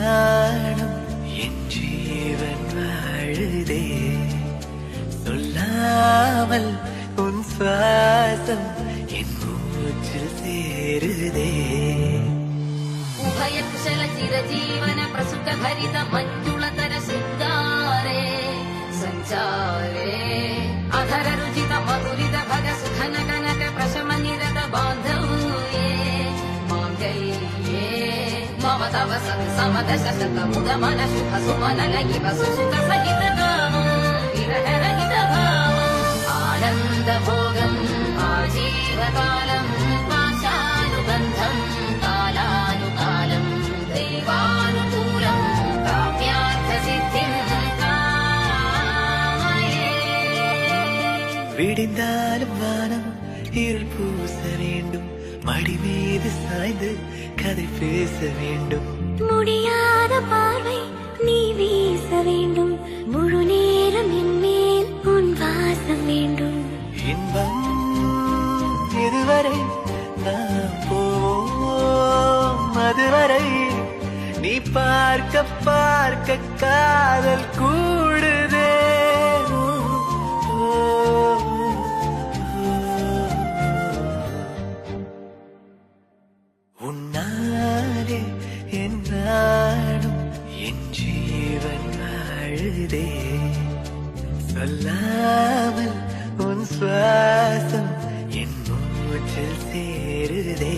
நாணம் என் ஜீவன் வாழுதே சொல்லாமல் உன் சுவாசம் என் மூச்சில் சேருதே उभय कुशल चिरजीवन प्रसुत भरित मञ्जुलतर शृङ्गारे सञ्चारे अधर रुचित मधुरित भग सुखन कनक प्रशम निरत बान्धव्ये माङ्गल्ये मम तव सत् समदश शत मुद मन शुभ सुमन लगिव सुसुख सहित गामम् विरह रहित भावम् आनन्द भोगम् आजीवकालम् पाशानुबन्धम् कालानुकालम् दैवानुकूलम् काव्यार्थसिद्धिम् कामये விடிந்தாலும் வானம் இருள் பூச வேண்டும் மடி மீது சாய்ந்து கதை பேச வேண்டும் முடியாத பார்வை நீ வீச வேண்டும் முழு நேரம் என் மேல் உன் வாசம் வேண்டும் இன்பம் இதுவரை நாம் போவோம் அதுவரை நீ பார்க்க பார்க்க காதல் கூடுதே உன்னாலே என் நாடும் என் ஜீவன் வாழுதே சொல்லாமல் உன் சுவாசம் என் மூச்சில் சேருதே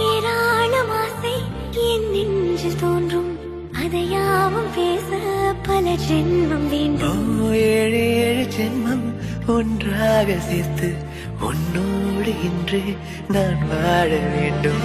ஏராளம் ஆசை என் நெஞ்சில் தோன்றும் அதையாவும் பேச பல ஜென்மம் வேண்டும் ஏழு ஏழு ஜென்மம் ஒன்றாக சேர்த்து உன்னோடு இன்று நான் வாழ வேண்டும்